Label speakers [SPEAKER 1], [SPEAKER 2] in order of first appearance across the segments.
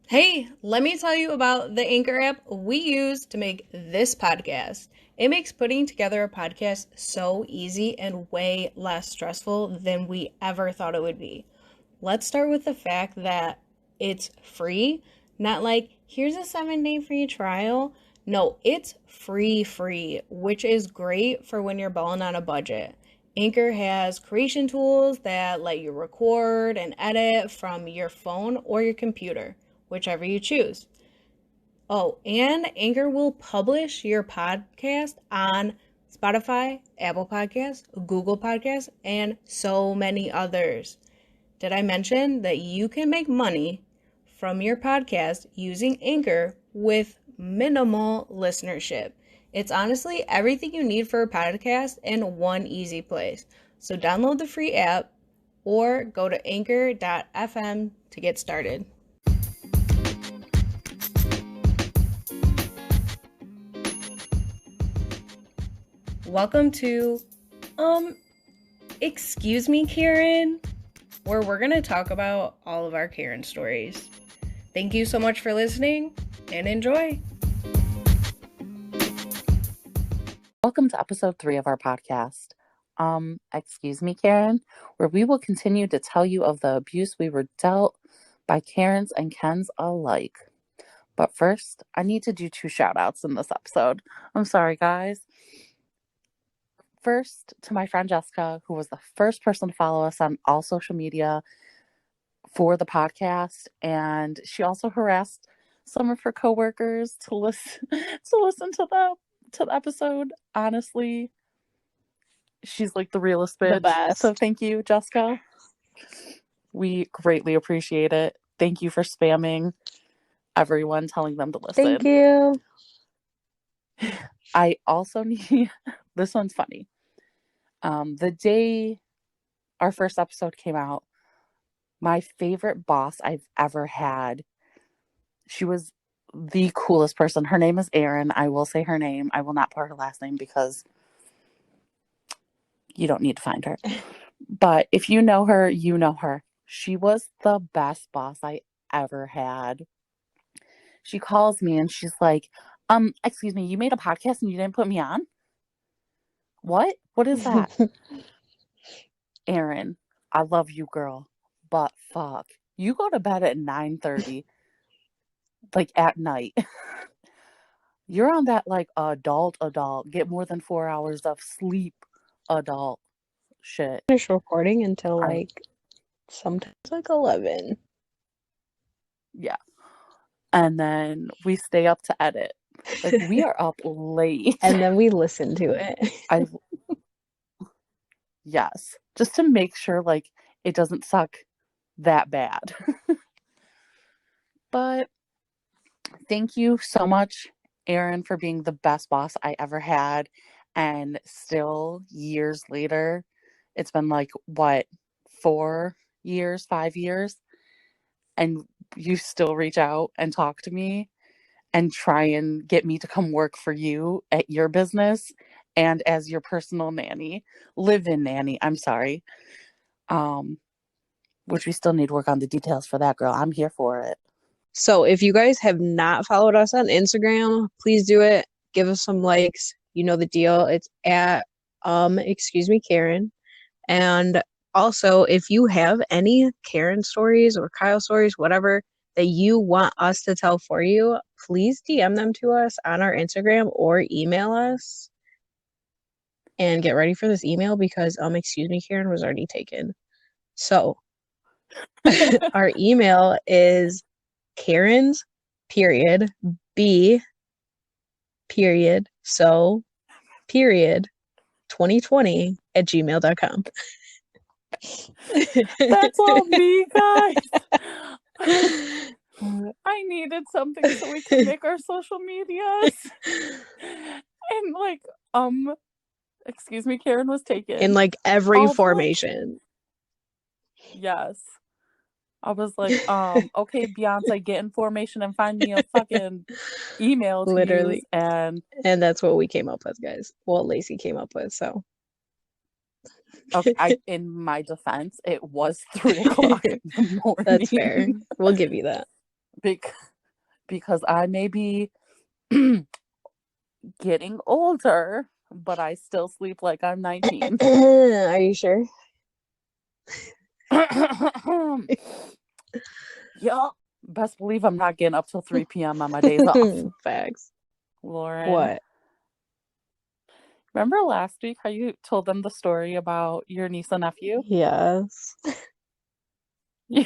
[SPEAKER 1] Hey, let me tell you about the Anchor app we use to make this podcast. It makes putting together a podcast so easy and way less stressful than we ever thought it would be. Let's start with the fact that it's free, not like here's a 7-day free trial. No, it's free, which is great for when you're balling on a budget. Anchor has creation tools that let you record and edit from your phone or your computer, whichever you choose. Oh, and Anchor will publish your podcast on Spotify, Apple Podcasts, Google Podcasts, and so many others. Did I mention that you can make money from your podcast using Anchor with minimal listenership? It's honestly everything you need for a podcast in one easy place. So download the free app or go to anchor.fm to get started. Welcome to, excuse me, Karen, where we're going to talk about all of our Karen stories. Thank you so much for listening and enjoy.
[SPEAKER 2] Welcome to episode 3 of our podcast. Excuse me, Karen, where we will continue to tell you of the abuse we were dealt by Karens and Kens alike. But first, I need to do 2 shout outs in this episode. I'm sorry, guys. First, to my friend Jessica, who was the first person to follow us on all social media for the podcast, and she also harassed some of her coworkers to listen to the episode. Honestly, she's like the realest bitch.
[SPEAKER 3] The best.
[SPEAKER 2] So thank you, Jessica. We greatly appreciate it. Thank you for spamming everyone, telling them to listen.
[SPEAKER 3] Thank you.
[SPEAKER 2] I also need, this one's funny. The day our first episode came out, my favorite boss I've ever had, she was the coolest person. Her name is Erin. I will say her name. I will not put her last name because you don't need to find her. But if you know her, you know her. She was the best boss I ever had. She calls me and she's like, excuse me, you made a podcast and you didn't put me on? What? What is that? Erin, I love you, girl, but fuck. You go to bed at 9:30, like at night. You're on that like adult, get more than 4 hours of sleep, adult shit.
[SPEAKER 3] Finish recording until sometimes like 11.
[SPEAKER 2] Yeah. And then we stay up to edit. Like we are up late.
[SPEAKER 3] And then we listen to it.
[SPEAKER 2] Yes. Just to make sure like it doesn't suck that bad. But thank you so much, Erin, for being the best boss I ever had. And still years later, it's been like, what, 4 years, 5 years? And you still reach out and talk to me and try and get me to come work for you at your business and as your personal nanny, live-in nanny. I'm sorry. Which we still need work on the details for that, girl. I'm here for it.
[SPEAKER 3] So if you guys have not followed us on Instagram, please do it. Give us some likes. You know the deal. It's at excuse me, Karen. And also, if you have any Karen stories or Kyle stories, whatever, that you want us to tell for you, please DM them to us on our Instagram or email us. And get ready for this email because excuse me, Karen was already taken. So our email is Karen's period B period so period 2020 at gmail.com.
[SPEAKER 2] That's all me, guys. I needed something so we could make our social medias. And like, excuse me, Karen was taken.
[SPEAKER 3] In like every formation.
[SPEAKER 2] Yes. I was like, okay, Beyonce, get in formation and find me a fucking email to
[SPEAKER 3] Literally.
[SPEAKER 2] use. And
[SPEAKER 3] that's what we came up with, guys. Well, Lacie came up with, so.
[SPEAKER 2] Okay, in my defense, it was 3 o'clock in the morning.
[SPEAKER 3] That's fair. We'll give you that.
[SPEAKER 2] because I may be getting older, but I still sleep like I'm 19.
[SPEAKER 3] Are you sure?
[SPEAKER 2] Yup. Best believe I'm not getting up till 3 p.m. on my days off.
[SPEAKER 3] Facts.
[SPEAKER 2] Lauren.
[SPEAKER 3] What?
[SPEAKER 2] Remember last week how you told them the story about your niece and nephew?
[SPEAKER 3] Yes.
[SPEAKER 2] You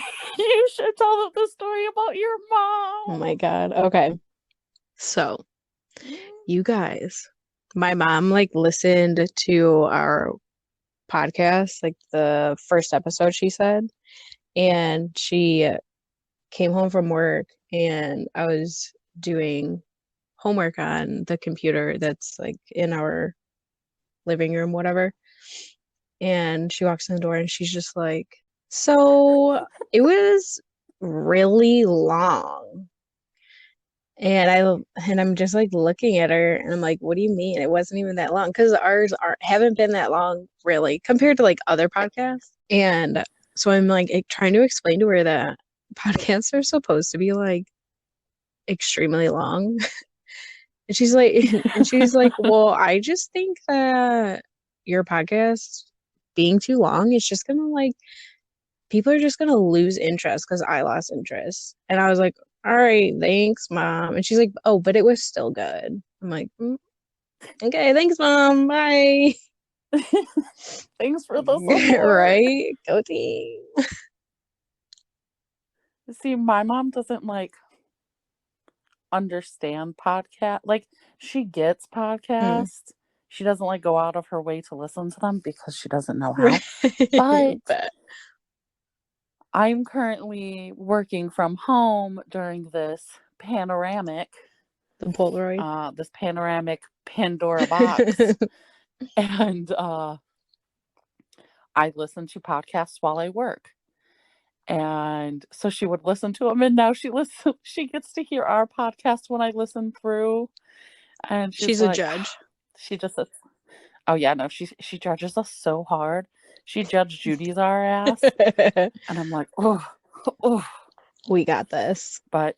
[SPEAKER 2] should tell them the story about your mom.
[SPEAKER 3] Oh my God. Okay. So, you guys, my mom like listened to our podcast, like the first episode, she said, and she came home from work and I was doing homework on the computer that's like in our living room, whatever. And she walks in the door and she's just like, so it was really long. And I'm just like looking at her and I'm like, what do you mean? It wasn't even that long. Because ours haven't been that long really compared to like other podcasts. And so I'm like trying to explain to her that podcasts are supposed to be like extremely long. And she's like, well, I just think that your podcast being too long is just gonna like people are just gonna lose interest because I lost interest. And I was like, all right, thanks, mom. And she's like, oh, but it was still good. I'm like, okay, thanks, mom. Bye.
[SPEAKER 2] Thanks for the support.
[SPEAKER 3] Right? Go team.
[SPEAKER 2] See, my mom doesn't like understand podcast. Like, she gets podcasts. She doesn't like go out of her way to listen to them because she doesn't know how. But I'm currently working from home during this panoramic
[SPEAKER 3] The Polaroid.
[SPEAKER 2] Pandora box. And I listen to podcasts while I work. And so she would listen to them, and now she gets to hear our podcast when I listen through. And she's
[SPEAKER 3] a
[SPEAKER 2] like,
[SPEAKER 3] judge.
[SPEAKER 2] She just says, oh yeah, no, she judges us so hard. She judged Judy's our ass. And I'm like, oh.
[SPEAKER 3] We got this.
[SPEAKER 2] But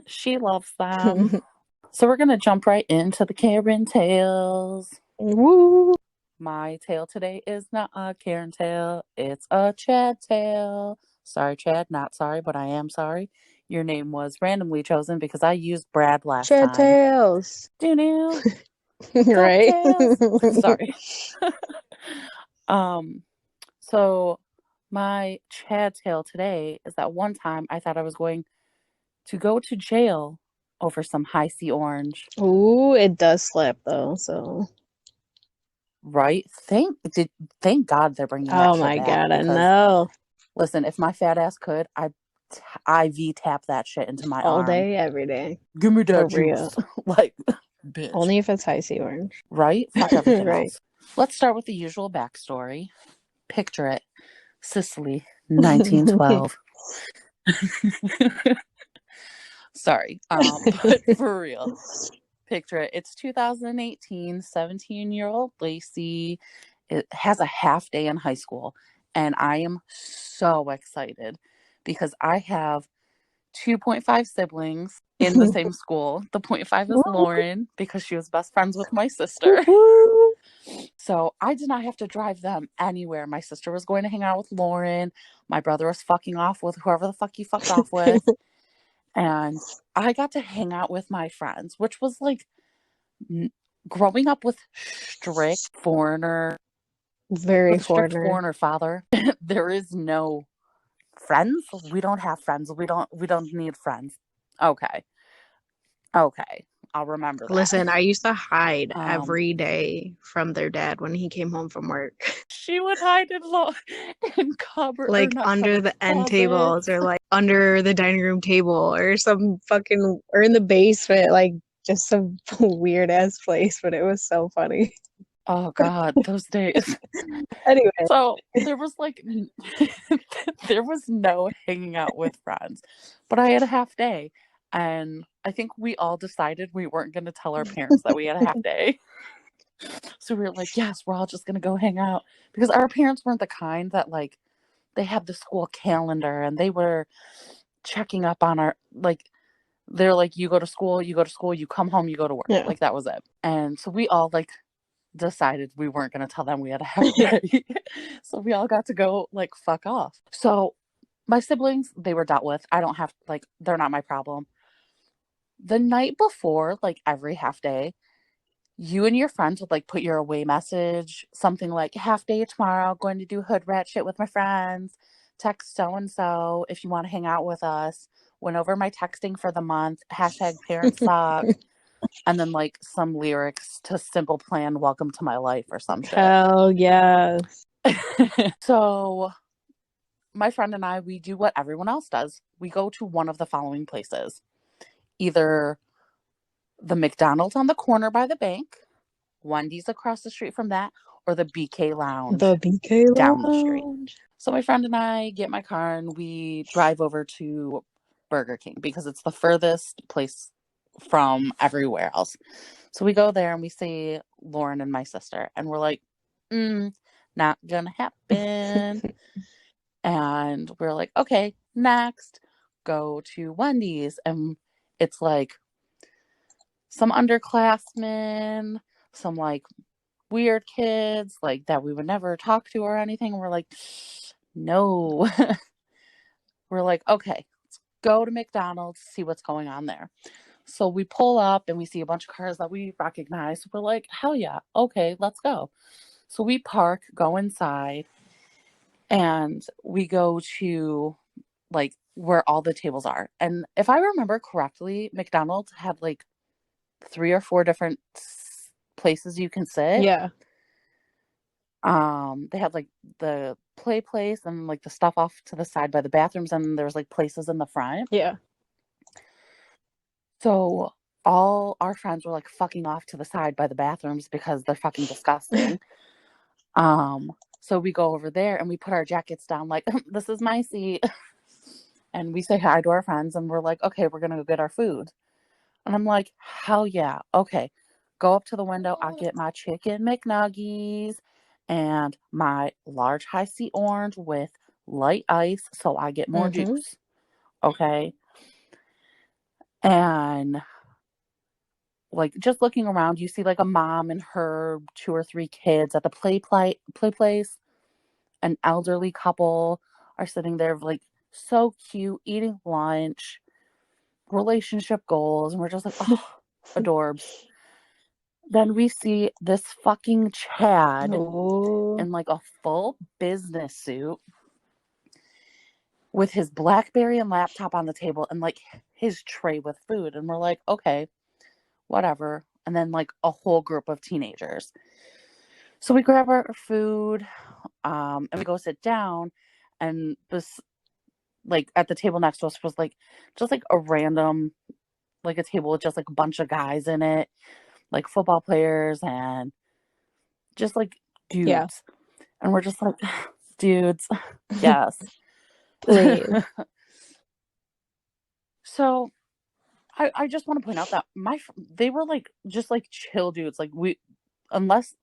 [SPEAKER 2] she loves them. So we're going to jump right into the Karen tales.
[SPEAKER 3] Woo.
[SPEAKER 2] My tale today is not a Karen tale. It's a Chad tale. Sorry, Chad. Not sorry, but I am sorry. Your name was randomly chosen because I used Brad last time.
[SPEAKER 3] Chad tales.
[SPEAKER 2] Do-do.
[SPEAKER 3] Right?
[SPEAKER 2] Sorry. So my Chad tale today is that one time I thought I was going to go to jail over some high C orange.
[SPEAKER 3] Ooh, it does slap though, so.
[SPEAKER 2] Right? Thank God they're bringing that
[SPEAKER 3] Oh
[SPEAKER 2] shit
[SPEAKER 3] my
[SPEAKER 2] back.
[SPEAKER 3] God, I know.
[SPEAKER 2] Listen, if my fat ass could, I'd IV tap that shit into my
[SPEAKER 3] all
[SPEAKER 2] arm.
[SPEAKER 3] day, every day.
[SPEAKER 2] Give me that
[SPEAKER 3] For real.
[SPEAKER 2] juice. Like, bitch.
[SPEAKER 3] Only if it's high C orange.
[SPEAKER 2] Right? Fuck everything
[SPEAKER 3] Right.
[SPEAKER 2] else. Let's start with the usual backstory. Picture it. Sicily, 1912. Sorry. But for real. Picture it. It's 2018. 17-year-old Lacie. It has a half day in high school. And I am so excited because I have 2.5 siblings in the same school. The 0.5 is Lauren because she was best friends with my sister. So I did not have to drive them anywhere. My sister was going to hang out with Lauren. My brother was fucking off with whoever the fuck he fucked off with. And I got to hang out with my friends, which was like growing up with strict foreigner.
[SPEAKER 3] Very
[SPEAKER 2] with strict
[SPEAKER 3] foreigner.
[SPEAKER 2] foreigner father. There is no friends. We don't have friends. We don't need friends. Okay. I'll remember that.
[SPEAKER 3] Listen, I used to hide every day from their dad when he came home from work.
[SPEAKER 2] She would hide in cupboard,
[SPEAKER 3] like under the end tables or like under the dining room table or some fucking or in the basement, like just some weird ass place, but it was so funny.
[SPEAKER 2] Oh God, those days.
[SPEAKER 3] Anyway,
[SPEAKER 2] so there was like there was no hanging out with friends, but I had a half day, and I think we all decided we weren't going to tell our parents that we had a half day. So we were like, yes, we're all just going to go hang out, because our parents weren't the kind that like they had the school calendar and they were checking up on our, like, they're like, you go to school, you come home, you go to work.
[SPEAKER 3] Yeah.
[SPEAKER 2] Like, that was it. And so we all, like, decided we weren't going to tell them we had a half day. So we all got to go, like, fuck off. So my siblings, they were dealt with. I don't have, like, they're not my problem. The night before, like, every half day, you and your friends would, like, put your away message, something like, half day tomorrow, going to do hood rat shit with my friends. Text so-and-so if you want to hang out with us. Went over my texting for the month. Hashtag parents suck. And then, like, some lyrics to Simple Plan, welcome to my life or some shit.
[SPEAKER 3] Hell yes.
[SPEAKER 2] So my friend and I, we do what everyone else does. We go to one of the following places. Either the McDonald's on the corner by the bank, Wendy's across the street from that, or the BK Lounge
[SPEAKER 3] The BK
[SPEAKER 2] down the street.
[SPEAKER 3] Lounge.
[SPEAKER 2] So my friend and I get my car and we drive over to Burger King because it's the furthest place from everywhere else. So we go there and we see Lauren and my sister and we're like, not gonna happen. And we're like, okay, next, go to Wendy's. And it's like some underclassmen, some like weird kids like that we would never talk to or anything. We're like, no. We're like, okay, let's go to McDonald's, see what's going on there. So we pull up and we see a bunch of cars that we recognize. We're like, hell yeah, okay, let's go. So we park, go inside, and we go to, like, where all the tables are. And if I remember correctly, McDonald's had like 3 or 4 different places you can sit.
[SPEAKER 3] Yeah.
[SPEAKER 2] They had like the play place and like the stuff off to the side by the bathrooms, and there was like places in the front.
[SPEAKER 3] Yeah.
[SPEAKER 2] So all our friends were like fucking off to the side by the bathrooms because they're fucking disgusting. So we go over there and we put our jackets down like, this is my seat. And we say hi to our friends and we're like, okay, we're gonna go get our food. And I'm like, hell yeah, okay. Go up to the window, I'll get my chicken McNuggies and my large high C orange with light ice so I get more juice. Okay. And like just looking around, you see like a mom and her 2 or 3 kids at the play place. An elderly couple are sitting there like so cute, eating lunch, relationship goals, and we're just like, oh, adorbs. Then we see this fucking Chad in like a full business suit with his BlackBerry and laptop on the table and like his tray with food. And we're like, okay, whatever. And then like a whole group of teenagers. So we grab our food and we go sit down, and this, like at the table next to us was like just like a random, like a table with just like a bunch of guys in it, like football players and just like dudes. Yeah. And we're just like, dudes, yes.
[SPEAKER 3] Please.
[SPEAKER 2] So I just want to point out that they were like just like chill dudes. Like unless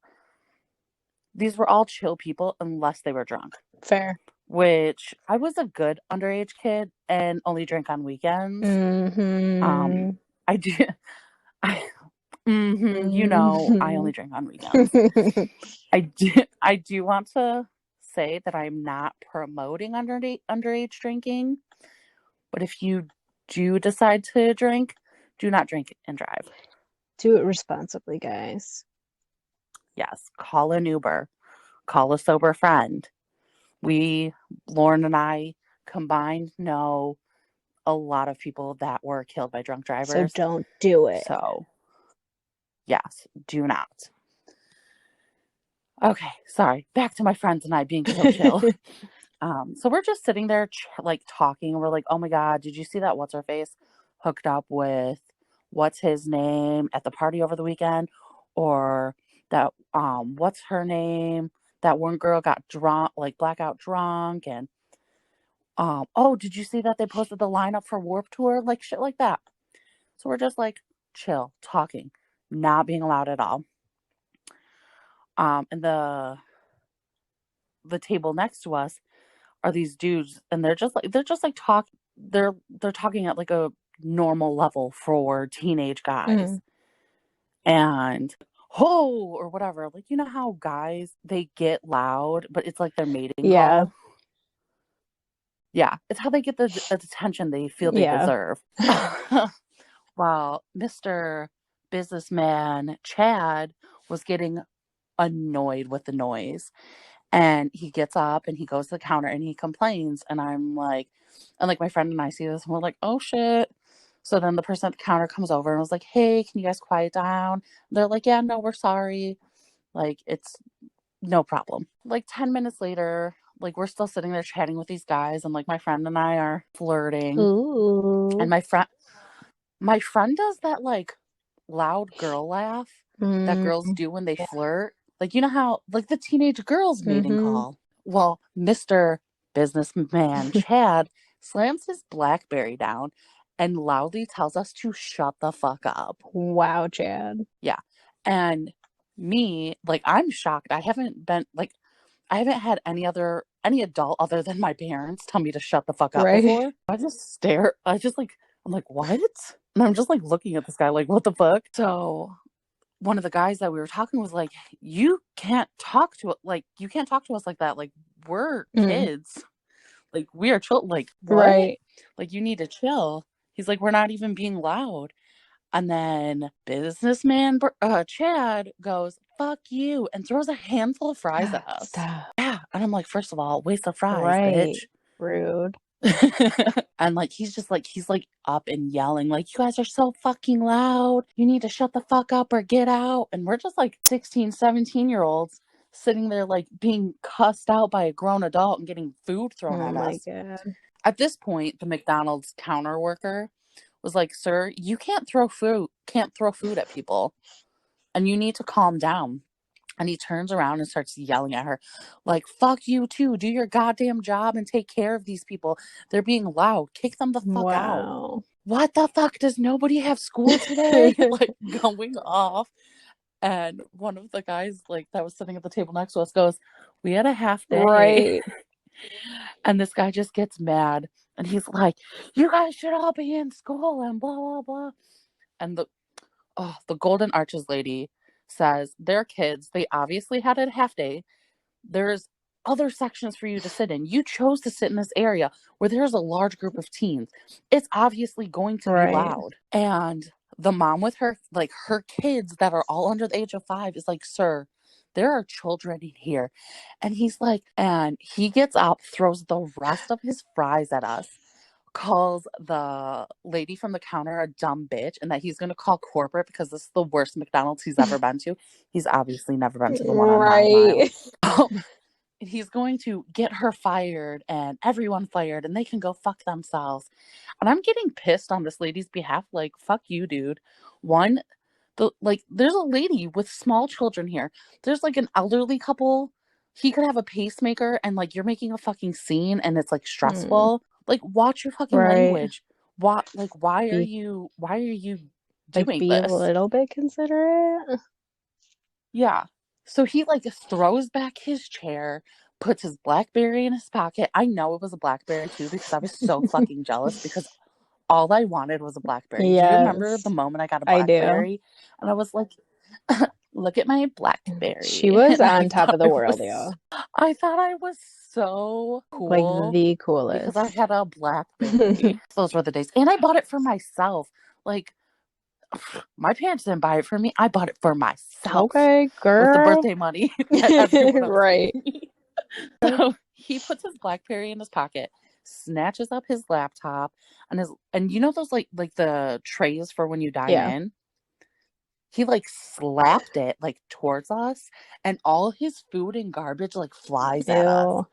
[SPEAKER 2] these were all chill people unless they were drunk.
[SPEAKER 3] Fair.
[SPEAKER 2] Which I was a good underage kid and only drank on weekends. I do. You know, I only drink on weekends. I do want to say that I'm not promoting underage drinking, but if you do decide to drink, do not drink and drive.
[SPEAKER 3] Do it responsibly, guys.
[SPEAKER 2] Yes, call an Uber, call a sober friend. Lauren and I combined know a lot of people that were killed by drunk drivers.
[SPEAKER 3] So don't do it.
[SPEAKER 2] So, yes, do not. Okay, sorry. Back to my friends and I being so chill. So we're just sitting there like talking, and we're like, oh my God, did you see that what's her face hooked up with what's his name at the party over the weekend? Or that what's her name? That one girl got drunk, like blackout drunk, and oh, did you see that they posted the lineup for Warped Tour? Like shit like that. So we're just like chill, talking, not being loud at all. And the table next to us are these dudes, and they're just like talking. they're talking at like a normal level for teenage guys. And or whatever. Like, you know how guys, they get loud, but it's like their mating call? Yeah, it's how they get the attention they feel they deserve. While Mr. Businessman Chad was getting annoyed with the noise. And he gets up and he goes to the counter and he complains. And I'm like, my friend and I see this and we're like, oh shit. So then the person at the counter comes over and was like, hey, can you guys quiet down? They're like, yeah, no, we're sorry. Like, it's no problem. Like 10 minutes later, like we're still sitting there chatting with these guys, and like my friend and I are flirting.
[SPEAKER 3] Ooh.
[SPEAKER 2] And my friend does that like loud girl laugh that girls do when they flirt. Like, you know how like the teenage girls mating call. Well, Mr. Businessman Chad slams his BlackBerry down and loudly tells us to shut the fuck up.
[SPEAKER 3] Wow, Chad.
[SPEAKER 2] Yeah. And me, like, I'm shocked. I haven't had any adult other than my parents tell me to shut the fuck up before. I just stare. I'm like, what? And I'm just like looking at this guy like, what the fuck? So one of the guys that we were talking was like, you can't talk to us like that. Like, we're kids. Like, we are chill. Like, what? Like, you need to chill. He's like, we're not even being loud. And then businessman Chad goes, fuck you, and throws a handful of fries at us.
[SPEAKER 3] Stop.
[SPEAKER 2] Yeah. And I'm like, first of all, waste of fries, bitch.
[SPEAKER 3] Rude.
[SPEAKER 2] And like he's up and yelling like, you guys are so fucking loud, you need to shut the fuck up or get out. And we're just like 16, 17-year-olds sitting there like being cussed out by a grown adult and getting food thrown at us.
[SPEAKER 3] God.
[SPEAKER 2] At this point, the McDonald's counter worker was like, sir, you can't throw food at people, and you need to calm down. And he turns around and starts yelling at her like, fuck you too, do your goddamn job and take care of these people. They're being loud. Kick them the fuck out. What the fuck? Does nobody have school today? Like, going off. And one of the guys like that was sitting at the table next to us goes, we had a half day. And this guy just gets mad. And he's like, you guys should all be in school and blah, blah, blah. And the Golden Arches lady says, they're kids. They obviously had a half day. There's other sections for you to sit in. You chose to sit in this area where there's a large group of teens. It's obviously going to be loud. And the mom with her kids that are all under the age of 5 is like, sir, there are children in here. And he's like, and he gets up, throws the rest of his fries at us, calls the lady from the counter a dumb bitch, and that he's going to call corporate because this is the worst McDonald's he's ever been to. He's obviously never been to the one on 9 Mile. And he's going to get her fired and everyone fired, and they can go fuck themselves. And I'm getting pissed on this lady's behalf. Like, fuck you, dude. One, there's a lady with small children here. There's like an elderly couple. He could have a pacemaker, and like, you're making a fucking scene, and it's like stressful. Like, watch your fucking language. Why are you doing
[SPEAKER 3] be
[SPEAKER 2] this?
[SPEAKER 3] A little bit considerate.
[SPEAKER 2] Yeah. So he like throws back his chair, puts his BlackBerry in his pocket. I know it was a BlackBerry too, because I was so fucking jealous, because all I wanted was a BlackBerry. Do you remember the moment I got a BlackBerry? I do. And I was like, look at my BlackBerry.
[SPEAKER 3] She was on top of the world, y'all.
[SPEAKER 2] I thought I was so cool.
[SPEAKER 3] Like the coolest.
[SPEAKER 2] Because I had a BlackBerry. Those were the days. And I bought it for myself. Like, my parents didn't buy it for me. I bought it for myself. Okay, girl. With the birthday money. Right. So he puts his BlackBerry in his pocket, snatches up his laptop, and you know those like the trays for when you dine in? He like slapped it like towards us, and all his food and garbage like flies at us.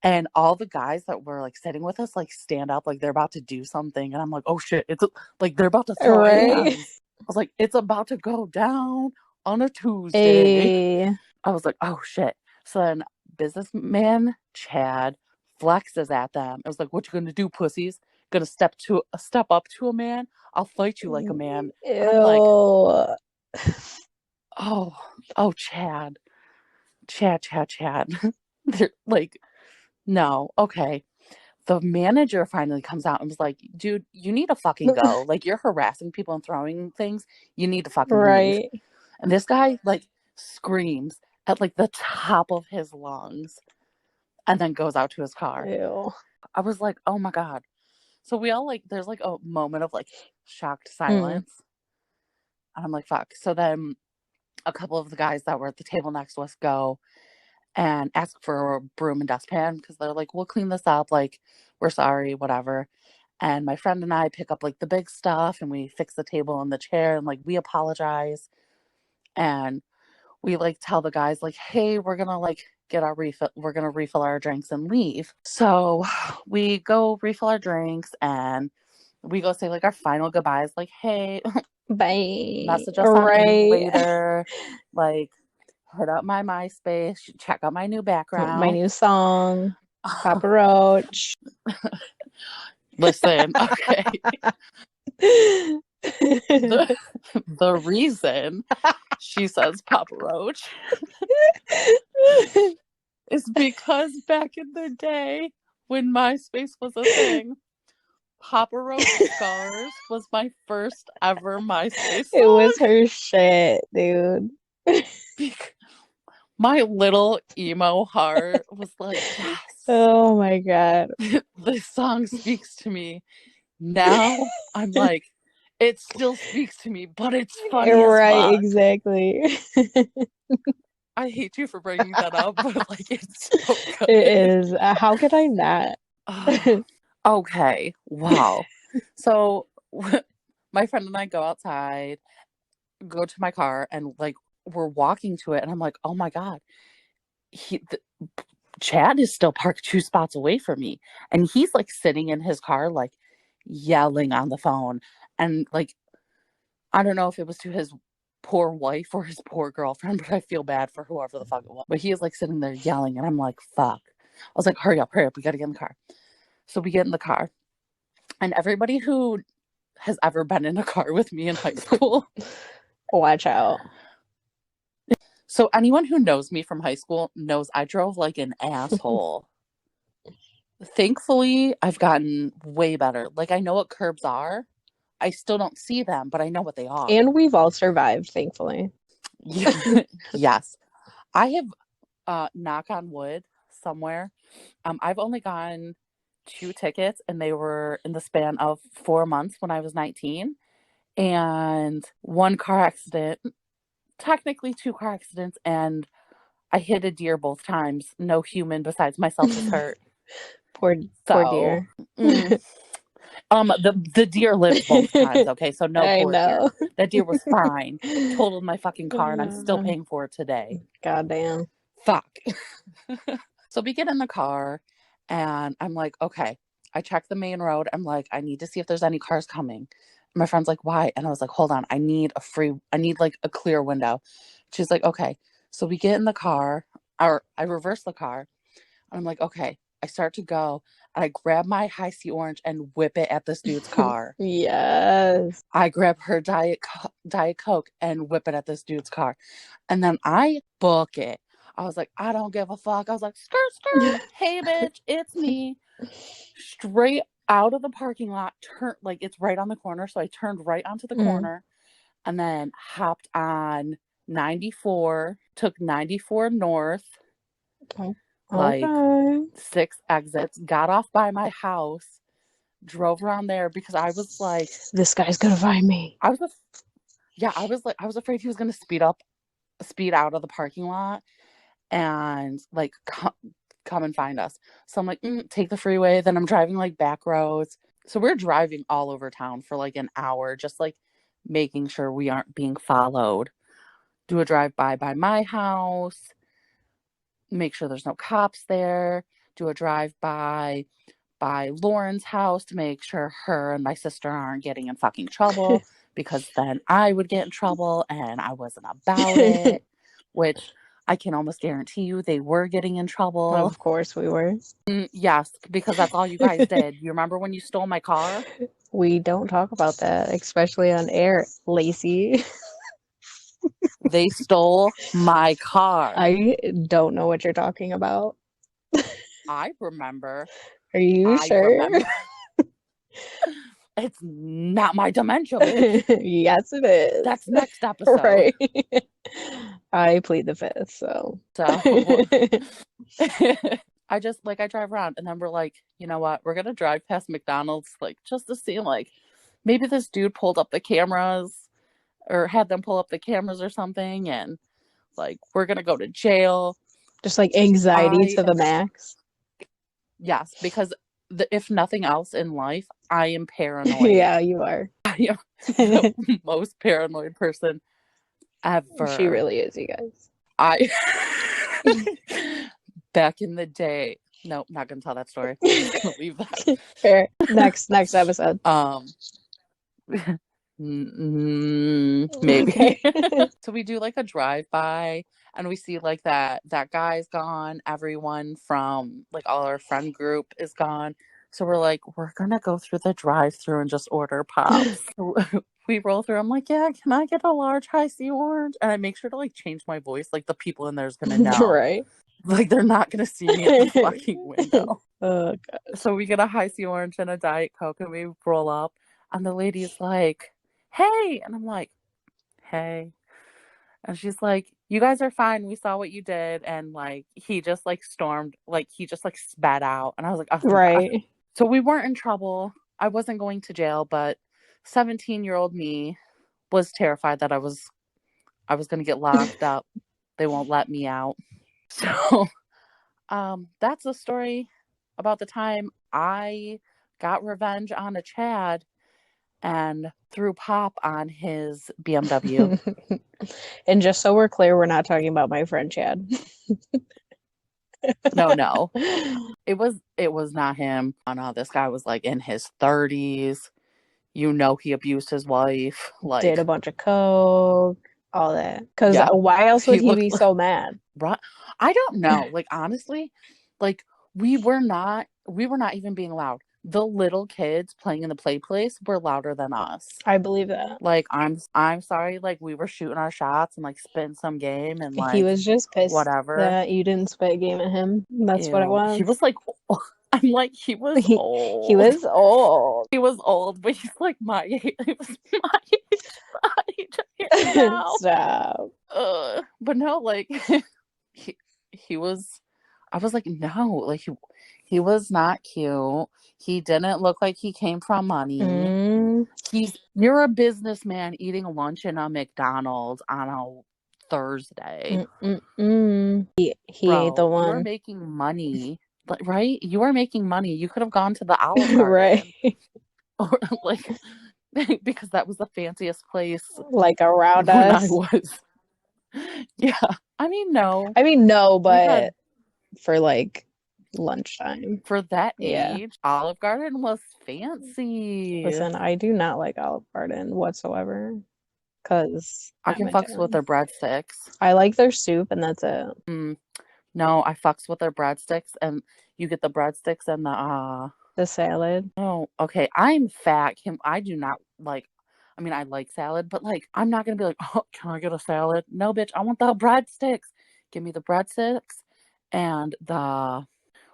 [SPEAKER 2] And all the guys that were like sitting with us like stand up like they're about to do something, and I'm like, oh shit, it's like they're about to throw hands. I was like, it's about to go down on a Tuesday. I was like, oh shit. So then businessman Chad flexes at them. I was like, what you gonna do, pussies? Gonna step up to a man? I'll fight you like a man. And I'm like, oh Chad. They're like, no, okay. the manager finally comes out and was like, dude, you need to fucking go. Like, you're harassing people and throwing things. You need to fucking leave.
[SPEAKER 3] Right.
[SPEAKER 2] And this guy, like, screams at, like, the top of his lungs and then goes out to his car.
[SPEAKER 3] Ew.
[SPEAKER 2] I was like, oh my God. So we all, like, there's, like, a moment of, like, shocked silence. And I'm like, fuck. So then a couple of the guys that were at the table next to us go and ask for a broom and dustpan because they're like, we'll clean this up. Like, we're sorry, whatever. And my friend and I pick up, like, the big stuff and we fix the table and the chair and, like, we apologize. And we, like, tell the guys, like, hey, we're going to, like, get our refill. We're going to refill our drinks and leave. So we go refill our drinks and we go say, like, our final goodbyes. Like, hey,
[SPEAKER 3] bye.
[SPEAKER 2] Message us on later. Like, hit up my MySpace. Check out my new background.
[SPEAKER 3] My new song. Papa Roach.
[SPEAKER 2] Listen, okay. The reason she says Papa Roach is because back in the day when MySpace was a thing, Papa Roach Scars was my first ever MySpace song.
[SPEAKER 3] It was her shit, dude.
[SPEAKER 2] My little emo heart was like, yes.
[SPEAKER 3] Oh my God.
[SPEAKER 2] This song speaks to me. Now I'm like, it still speaks to me, but it's funny
[SPEAKER 3] right,
[SPEAKER 2] as fuck.
[SPEAKER 3] Exactly.
[SPEAKER 2] I hate you for bringing that up, but like, it's so good.
[SPEAKER 3] It is. How could I not?
[SPEAKER 2] Okay. Wow. So my friend and I go outside, go to my car, and like we're walking to it, and I'm like, oh my God, Chad is still parked 2 spots away from me, and he's like sitting in his car, like yelling on the phone, and like I don't know if it was to his poor wife or his poor girlfriend, but I feel bad for whoever the fuck it was. But he is like sitting there yelling, and I'm like, fuck. I was like, hurry up, we gotta get in the car. So we get in the car, and everybody who has ever been in a car with me in high school,
[SPEAKER 3] watch out.
[SPEAKER 2] So anyone who knows me from high school knows I drove like an asshole. Thankfully, I've gotten way better. Like, I know what curbs are. I still don't see them, but I know what they are.
[SPEAKER 3] And we've all survived, thankfully.
[SPEAKER 2] Yes. I have, knock on wood somewhere, I've only gotten 2 tickets, and they were in the span of 4 months when I was 19. And 1 car accident, technically 2 car accidents, and I hit a deer both times. No human besides myself was hurt.
[SPEAKER 3] Poor deer.
[SPEAKER 2] The deer lived both times, okay? So no poor deer. That deer was fine. Totaled my fucking car, and I'm still paying for it today.
[SPEAKER 3] Goddamn.
[SPEAKER 2] Fuck. So we get in the car, and I'm like, okay. I check the main road. I'm like, I need to see if there's any cars coming. My friend's like, why? And I was like, hold on. I need like a clear window. She's like, okay. So we get in the car, or I reverse the car. And I'm like, okay. I start to go. And I grab my High C Orange and whip it at this dude's car.
[SPEAKER 3] Yes.
[SPEAKER 2] I grab her Diet Coke and whip it at this dude's car. And then I book it. I was like, I don't give a fuck. I was like, skirt, skirt. Hey, bitch, it's me. Straight out of the parking lot, like it's right on the corner. So I turned right onto the corner and then hopped on 94, took 94 north, like 6 exits, got off by my house, drove around there because I was like,
[SPEAKER 3] this guy's gonna find me.
[SPEAKER 2] I was afraid he was gonna speed out of the parking lot and like come and find us. So I'm like, take the freeway. Then I'm driving like back roads. So we're driving all over town for like an hour, just like making sure we aren't being followed. Do a drive-by by my house, make sure there's no cops there. Do a drive-by by Lauren's house to make sure her and my sister aren't getting in fucking trouble, because then I would get in trouble and I wasn't about it, which I can almost guarantee you they were getting in trouble.
[SPEAKER 3] Of course we were.
[SPEAKER 2] Yes, because that's all you guys did. You remember when you stole my car?
[SPEAKER 3] We don't talk about that, especially on air, Lacie.
[SPEAKER 2] They stole my car.
[SPEAKER 3] I don't know what you're talking about.
[SPEAKER 2] I remember
[SPEAKER 3] Are you
[SPEAKER 2] I
[SPEAKER 3] sure?
[SPEAKER 2] remember. It's not my dementia, bitch.
[SPEAKER 3] Yes, it is.
[SPEAKER 2] That's next episode.
[SPEAKER 3] Right. I plead the fifth, so.
[SPEAKER 2] So I drive around and then we're like, you know what? We're going to drive past McDonald's, like, just to see, like, maybe this dude pulled up the cameras or had them pull up the cameras or something. And, like, we're going to go to jail.
[SPEAKER 3] Just like anxiety to the max.
[SPEAKER 2] Yes, because if nothing else in life, I am paranoid.
[SPEAKER 3] Yeah, you are.
[SPEAKER 2] I am the most paranoid person ever.
[SPEAKER 3] She really is, you guys.
[SPEAKER 2] Back in the day. No, not gonna tell that story. I'm just gonna leave that.
[SPEAKER 3] Fair. Next episode.
[SPEAKER 2] Maybe. Okay. So we do like a drive-by and we see like that guy's gone. Everyone from like all our friend group is gone. So we're like, we're gonna go through the drive-through and just order pops. We roll through. I'm like, yeah, can I get a large high C orange? And I make sure to like change my voice. Like the people in there is gonna know.
[SPEAKER 3] Right.
[SPEAKER 2] Like they're not gonna see me at the fucking window.
[SPEAKER 3] Oh god.
[SPEAKER 2] So we get a high C orange and a Diet Coke and we roll up and the lady's like, hey, and I'm like, hey, and she's like, you guys are fine, we saw what you did. And like he just like stormed, like he just like spat out and I was like, oh, right God. So we weren't in trouble. I wasn't going to jail, but 17-year-old me was terrified that I was gonna get locked up. They won't let me out. So that's a story about the time I got revenge on a Chad and threw pop on his BMW.
[SPEAKER 3] And just so we're clear, we're not talking about my friend Chad.
[SPEAKER 2] No. It was not him. Oh no, this guy was like in his 30s. You know, he abused his wife. Like
[SPEAKER 3] did a bunch of coke, all that. Because why else would he be so mad?
[SPEAKER 2] Right. I don't know. Like honestly, like we were not even being loud. The little kids playing in the play place were louder than us.
[SPEAKER 3] I believe that.
[SPEAKER 2] Like I'm sorry, like we were shooting our shots and like spitting some game and like
[SPEAKER 3] he was just pissed
[SPEAKER 2] whatever
[SPEAKER 3] that you didn't spit game at him. That's what it was.
[SPEAKER 2] He was like I'm like he was old.
[SPEAKER 3] He was old.
[SPEAKER 2] He was old, but he's like my age. He was my age now.
[SPEAKER 3] Stop.
[SPEAKER 2] But no, like he was. I was like, no, like he was not cute. He didn't look like he came from money. You're a businessman eating lunch in a McDonald's on a Thursday.
[SPEAKER 3] He
[SPEAKER 2] Bro,
[SPEAKER 3] ate the one.
[SPEAKER 2] You're making money, right? You are making money. You could have gone to the Olive Garden,
[SPEAKER 3] right?
[SPEAKER 2] Or like because that was the fanciest place,
[SPEAKER 3] like around us.
[SPEAKER 2] I was. Yeah, I mean
[SPEAKER 3] no, but for like lunchtime.
[SPEAKER 2] For that age, Olive Garden was fancy.
[SPEAKER 3] Listen, I do not like Olive Garden whatsoever. Because
[SPEAKER 2] I can fucks with their breadsticks.
[SPEAKER 3] I like their soup and that's it.
[SPEAKER 2] No, I fucks with their breadsticks and you get the breadsticks and
[SPEAKER 3] the salad.
[SPEAKER 2] Oh, okay. I'm fat. I do not like, I mean, I like salad, but like, I'm not going to be like, oh, can I get a salad? No, bitch, I want the breadsticks. Give me the breadsticks and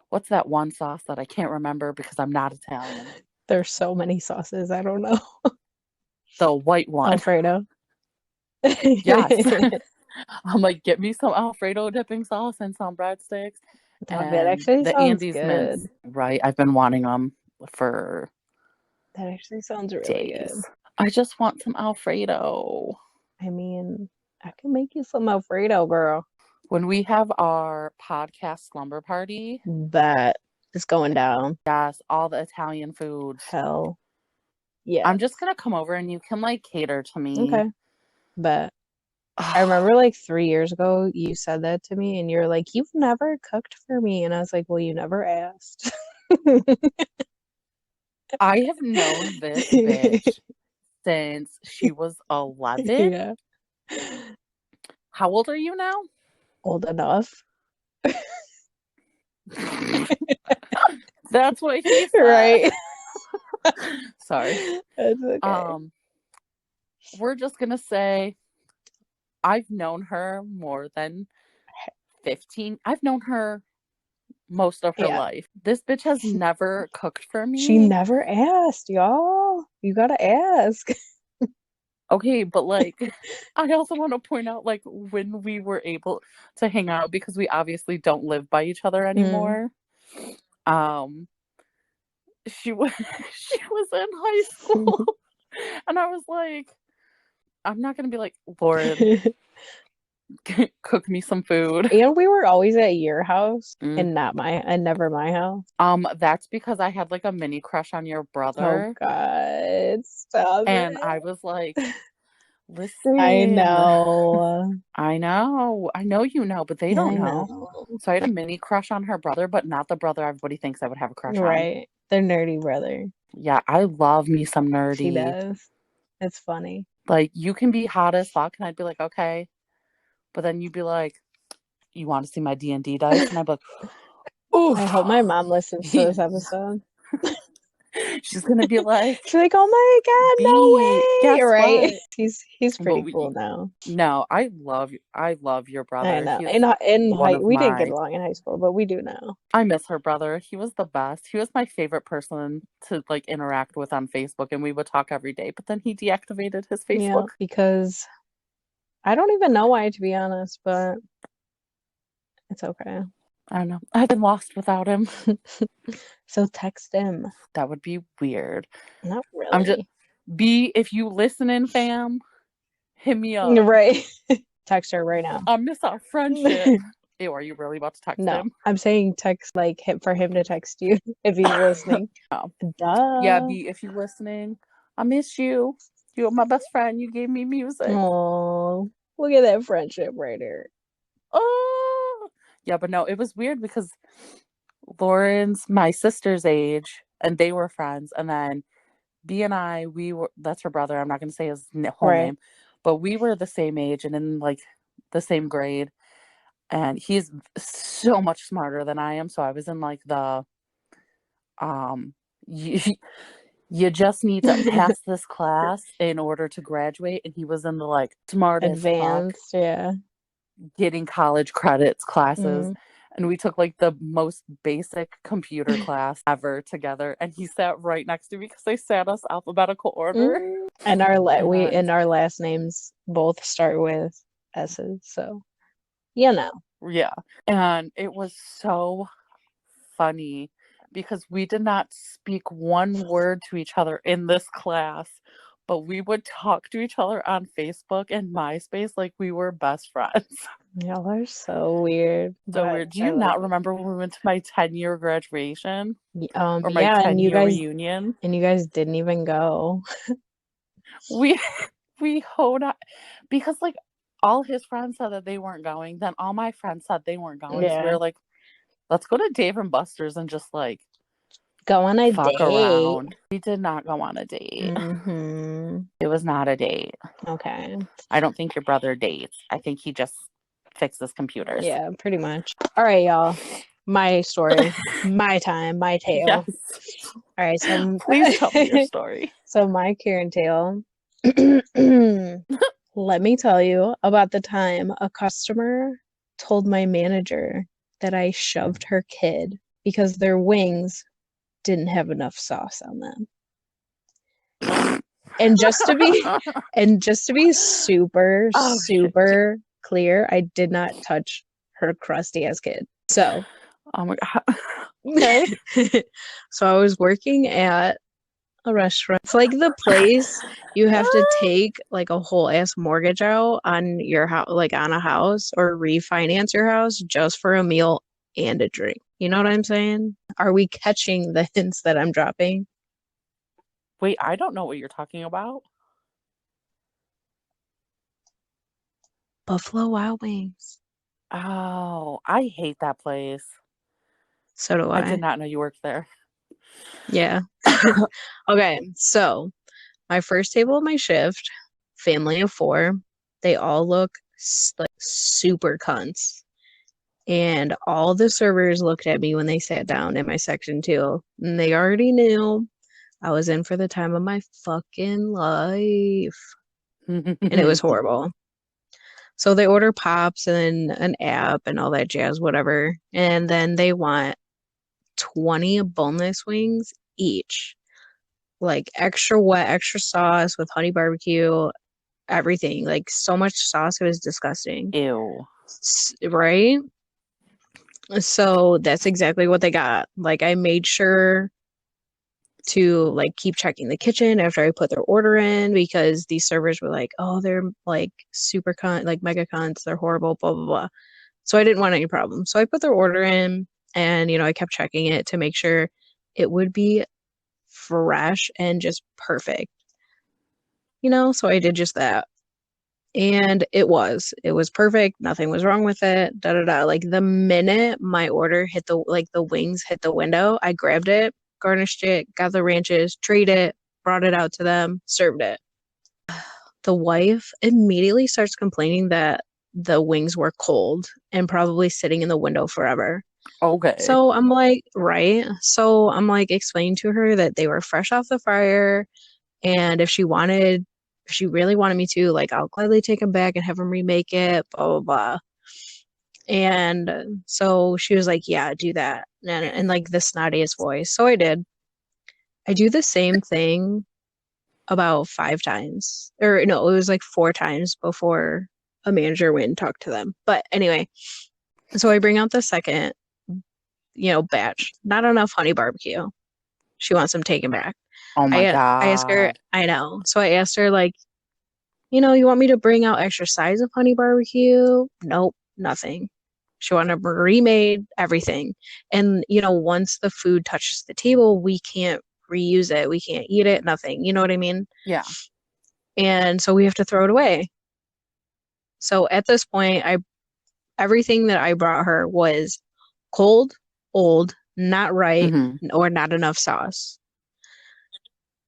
[SPEAKER 2] what's that one sauce that I can't remember because I'm not Italian?
[SPEAKER 3] There's so many sauces. I don't know.
[SPEAKER 2] The white one.
[SPEAKER 3] Alfredo.
[SPEAKER 2] Yes. I'm like, get me some Alfredo dipping sauce and some breadsticks.
[SPEAKER 3] And that actually sounds
[SPEAKER 2] Andes
[SPEAKER 3] good.
[SPEAKER 2] mints. Right. I've been wanting them for
[SPEAKER 3] That actually sounds really
[SPEAKER 2] days.
[SPEAKER 3] good.
[SPEAKER 2] I just want some Alfredo.
[SPEAKER 3] I mean, I can make you some Alfredo, girl.
[SPEAKER 2] When we have our podcast slumber party,
[SPEAKER 3] that is going down.
[SPEAKER 2] Yes, all the Italian foods.
[SPEAKER 3] Hell. Yeah.
[SPEAKER 2] I'm just gonna come over and you can like cater to me.
[SPEAKER 3] Okay. But I remember like 3 years ago you said that to me and you're like, you've never cooked for me. And I was like, well, you never asked.
[SPEAKER 2] I have known this bitch since she was 11.
[SPEAKER 3] Yeah.
[SPEAKER 2] How old are you now?
[SPEAKER 3] Old enough.
[SPEAKER 2] That's what he said.
[SPEAKER 3] Right.
[SPEAKER 2] Sorry.
[SPEAKER 3] That's okay.
[SPEAKER 2] We're just gonna say I've known her more than 15. I've known her most of her
[SPEAKER 3] Yeah.
[SPEAKER 2] life. This bitch has never cooked for
[SPEAKER 3] She
[SPEAKER 2] me.
[SPEAKER 3] never asked, y'all. You gotta ask.
[SPEAKER 2] Okay, but like, I also want to point out, like, when we were able to hang out, because we obviously don't live by each other anymore. Um, she was she was in high school, and I was like, I'm not gonna be like, Lauren, cook me some food.
[SPEAKER 3] And we were always at your house
[SPEAKER 2] Mm.
[SPEAKER 3] and never my house.
[SPEAKER 2] That's because I had like a mini crush on your
[SPEAKER 3] Oh
[SPEAKER 2] brother,
[SPEAKER 3] God, stop
[SPEAKER 2] and
[SPEAKER 3] it.
[SPEAKER 2] I was like,
[SPEAKER 3] I
[SPEAKER 2] listen,
[SPEAKER 3] know.
[SPEAKER 2] I know you know, but they
[SPEAKER 3] I
[SPEAKER 2] don't know.
[SPEAKER 3] know.
[SPEAKER 2] So I had a mini crush on her brother, but not the brother everybody thinks I would have a crush on.
[SPEAKER 3] Right. The nerdy brother.
[SPEAKER 2] Yeah, I love me some
[SPEAKER 3] She
[SPEAKER 2] nerdy.
[SPEAKER 3] does. It's funny.
[SPEAKER 2] Like, you can be hot as fuck, and I'd be like, okay. But then you'd be like, you want to see my D&D dice? And I'd be like, oof.
[SPEAKER 3] I hope my mom listens to this episode.
[SPEAKER 2] She's gonna be like,
[SPEAKER 3] She's like, oh my God, no way.
[SPEAKER 2] guess
[SPEAKER 3] Right.
[SPEAKER 2] what?
[SPEAKER 3] He's pretty
[SPEAKER 2] But
[SPEAKER 3] cool now.
[SPEAKER 2] No, I love your brother.
[SPEAKER 3] I know.
[SPEAKER 2] He's
[SPEAKER 3] In
[SPEAKER 2] one
[SPEAKER 3] high,
[SPEAKER 2] of
[SPEAKER 3] we didn't get
[SPEAKER 2] my.
[SPEAKER 3] along in high school, but we do now.
[SPEAKER 2] I miss her brother. He was the best. He was my favorite person to like interact with on Facebook, and we would talk every day. But then he deactivated his
[SPEAKER 3] Yeah,
[SPEAKER 2] Facebook.
[SPEAKER 3] because I don't even know why, to be honest, but it's okay.
[SPEAKER 2] I don't know. I've been lost without him.
[SPEAKER 3] So text him.
[SPEAKER 2] That would be weird.
[SPEAKER 3] Not really.
[SPEAKER 2] I'm just if you listening, fam, hit me up.
[SPEAKER 3] Right. Text her right now.
[SPEAKER 2] I miss our friendship. Ew, are you really about to text
[SPEAKER 3] No,
[SPEAKER 2] him?
[SPEAKER 3] I'm saying text like for him to text you if he's listening.
[SPEAKER 2] Oh.
[SPEAKER 3] Duh.
[SPEAKER 2] Yeah, B, if you're listening, I miss you. You're my best friend. You gave me music.
[SPEAKER 3] Oh, look at that friendship right there.
[SPEAKER 2] Oh, yeah, but no, it was weird because Lauren's my sister's age, and they were friends, and then B and I, that's her brother. I'm not going to say his whole name, but we were the same age and in like the same grade. And he's so much smarter than I am. So I was in like the, you, you just need to pass this class in order to graduate. And he was in the like smart as fuck,
[SPEAKER 3] Advanced, yeah.
[SPEAKER 2] getting college credits classes. And we took like the most basic computer class ever together. And he sat right next to me because they sat us alphabetical order.
[SPEAKER 3] And our our last names both start with S's, so you know.
[SPEAKER 2] Yeah. And it was so funny because we did not speak one word to each other in this class, but we would talk to each other on Facebook and MySpace like we were best friends.
[SPEAKER 3] Y'all are so weird.
[SPEAKER 2] So weird. Do you not remember when we went to my 10-year graduation? Or my 10-year reunion?
[SPEAKER 3] And you guys didn't even go.
[SPEAKER 2] We hoed out because like all his friends said that they weren't going. Then all my friends said they weren't going.
[SPEAKER 3] Yeah.
[SPEAKER 2] So we were like, let's go to Dave and Buster's and just like
[SPEAKER 3] go on a
[SPEAKER 2] fuck
[SPEAKER 3] date.
[SPEAKER 2] Around. We did not go on a date. It was not a date.
[SPEAKER 3] Okay.
[SPEAKER 2] I don't think your brother dates. I think he just fixes computers.
[SPEAKER 3] Yeah, pretty much. All right, y'all. My story. My time. My tale.
[SPEAKER 2] Yes.
[SPEAKER 3] All right, so
[SPEAKER 2] please tell me your story.
[SPEAKER 3] So my Karen tale. Let me tell you about the time a customer told my manager that I shoved her kid because their wings didn't have enough sauce on them. And just to be super clear, I did not touch her crusty ass kid. So,
[SPEAKER 2] oh my God.
[SPEAKER 3] Okay. So I was working at a restaurant. It's like the place you have to take like a whole ass mortgage out on your house, like on a house, or refinance your house just for a meal and a drink. You know what I'm saying? Are we catching the hints that I'm dropping?
[SPEAKER 2] Wait, I don't know what you're talking about.
[SPEAKER 3] Buffalo Wild Wings.
[SPEAKER 2] Oh, I hate that place.
[SPEAKER 3] So do I.
[SPEAKER 2] I did not know you worked there.
[SPEAKER 3] Yeah. Okay, so my first table of my shift, family of 4, they all look like super cunts. And all the servers looked at me when they sat down in my section too. And they already knew I was in for the time of my fucking life. And it was horrible. So they order pops and an app and all that jazz, whatever. And then they want 20 boneless wings each. Like extra wet, extra sauce with honey barbecue, everything. Like so much sauce, it was disgusting.
[SPEAKER 2] Ew.
[SPEAKER 3] Right? So that's exactly what they got. Like I made sure to like keep checking the kitchen after I put their order in because these servers were like, oh, they're like super like mega cons, they're horrible, blah blah blah. So I didn't want any problems. So I put their order in and I kept checking it to make sure it would be fresh and just perfect. So I did just that. And it was perfect. Nothing was wrong with it. Da da da. Like the minute my order hit the wings hit the window, I grabbed it, garnished it, got the ranches, treated it, brought it out to them, served it. The wife immediately starts complaining that the wings were cold and probably sitting in the window forever.
[SPEAKER 2] Okay.
[SPEAKER 3] So I'm like, right. So I'm like explaining to her that they were fresh off the fryer, and if she really wanted me to, like, I'll gladly take them back and have them remake it, blah blah blah. And so she was like, yeah, do that, and like the snottiest voice. So I did. I do the same thing about 5 times, or no, it was like 4 times before a manager went and talked to them. But anyway, so I bring out the second, batch. Not enough honey barbecue. She wants them taken back.
[SPEAKER 2] Oh my God.
[SPEAKER 3] I asked her, I know. So I asked her, like, you want me to bring out extra size of honey barbecue? Nope, nothing. She wanted them remade, everything. And, once the food touches the table, we can't reuse it. We can't eat it, nothing. You know what I mean?
[SPEAKER 2] Yeah.
[SPEAKER 3] And so we have to throw it away. So at this point, everything that I brought her was cold, old, not right, or not enough sauce.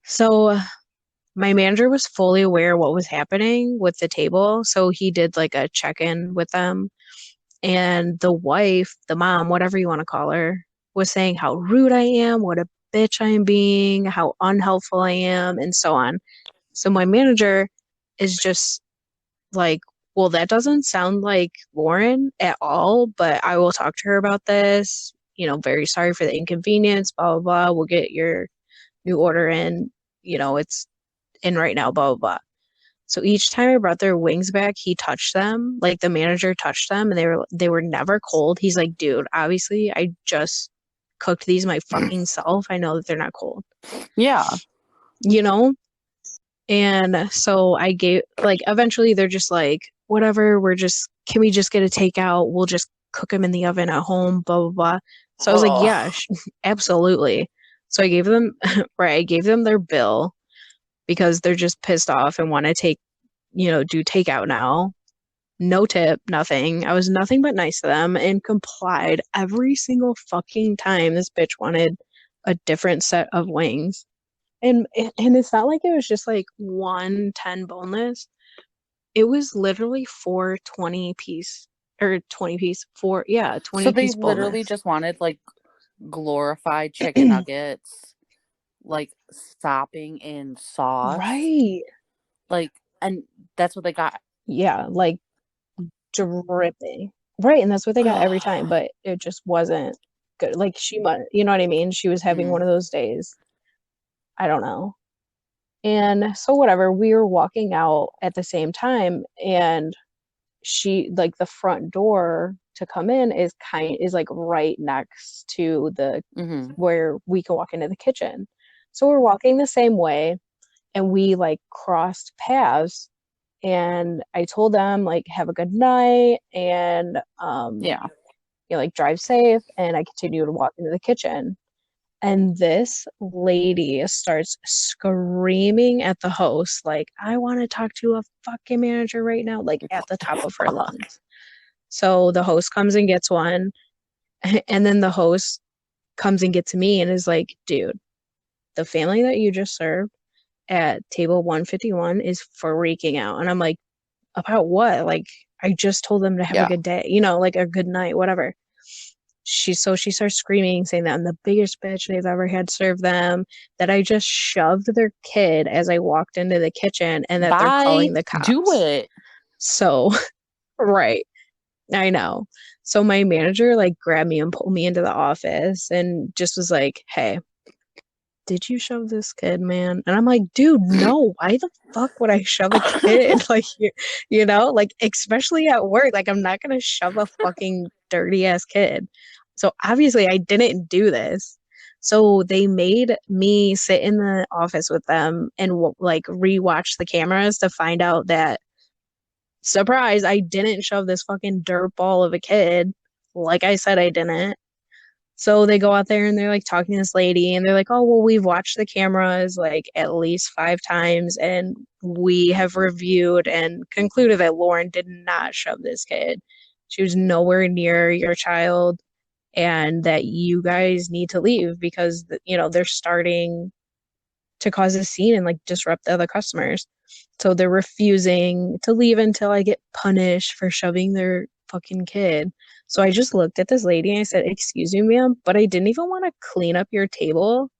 [SPEAKER 3] So my manager was fully aware of what was happening with the table. So he did like a check-in with them. And the wife, the mom, whatever you want to call her, was saying how rude I am, what a bitch I am being, how unhelpful I am, and so on. So my manager is just like, well, that doesn't sound like Lauren at all, but I will talk to her about this. Very sorry for the inconvenience, blah, blah, blah. We'll get your new order in. It's in right now, blah, blah, blah. So each time I brought their wings back, he touched them, like the manager touched them, and they were never cold. He's like, dude, obviously I just cooked these my fucking self. I know that they're not cold.
[SPEAKER 2] Yeah.
[SPEAKER 3] And so I gave, like, eventually they're just like, whatever, can we just get a takeout? We'll just cook them in the oven at home, blah, blah, blah. So I was like, yeah, absolutely. So I gave them, I gave them their bill because they're just pissed off and want to do takeout now. No tip, nothing. I was nothing but nice to them and complied every single fucking time this bitch wanted a different set of wings. And it's not like it was just like 1 10 boneless. It was literally 4 20 piece or 20 piece 4 20
[SPEAKER 2] so they
[SPEAKER 3] piece
[SPEAKER 2] literally
[SPEAKER 3] boneless.
[SPEAKER 2] just wanted like glorified chicken nuggets, like sopping in sauce,
[SPEAKER 3] right?
[SPEAKER 2] Like, and that's what they got.
[SPEAKER 3] Yeah, like dripping, right? And that's what they got every time, but it just wasn't good. Like she must, you know what I mean? She was having one of those days. I don't know. And so whatever, we were walking out at the same time, and she, like, the front door to come in is like right next to the where we can walk into the kitchen. So we're walking the same way, and we like crossed paths, and I told them like, have a good night, and like drive safe, and I continue to walk into the kitchen. And this lady starts screaming at the host, like, I want to talk to a fucking manager right now, like at the top of her lungs. So the host comes and gets one. And then the host comes and gets me and is like, dude, the family that you just served at table 151 is freaking out. And I'm like, about what? Like, I just told them to have a good day, like a good night, whatever. She starts screaming, saying that I'm the biggest bitch they've ever had serve them, that I just shoved their kid as I walked into the kitchen, and that they're calling the cops.
[SPEAKER 2] Do it.
[SPEAKER 3] So, right. I know. So my manager like grabbed me and pulled me into the office and just was like, "Hey, did you shove this kid, man?" And I'm like, "Dude, no. Why the fuck would I shove a kid? Like like especially at work, like I'm not gonna shove a fucking dirty ass kid." So obviously I didn't do this. So they made me sit in the office with them and like rewatch the cameras to find out that surprise, I didn't shove this fucking dirt ball of a kid. Like I said, I didn't. So they go out there and they're like talking to this lady and they're like, "Oh, well, we've watched the cameras like at least 5 times and we have reviewed and concluded that Lauren did not shove this kid. She was nowhere near your child and that you guys need to leave because, they're starting to cause a scene and like disrupt the other customers. So they're refusing to leave until I get punished for shoving their fucking kid." So I just looked at this lady and I said, "Excuse me, ma'am, but I didn't even want to clean up your table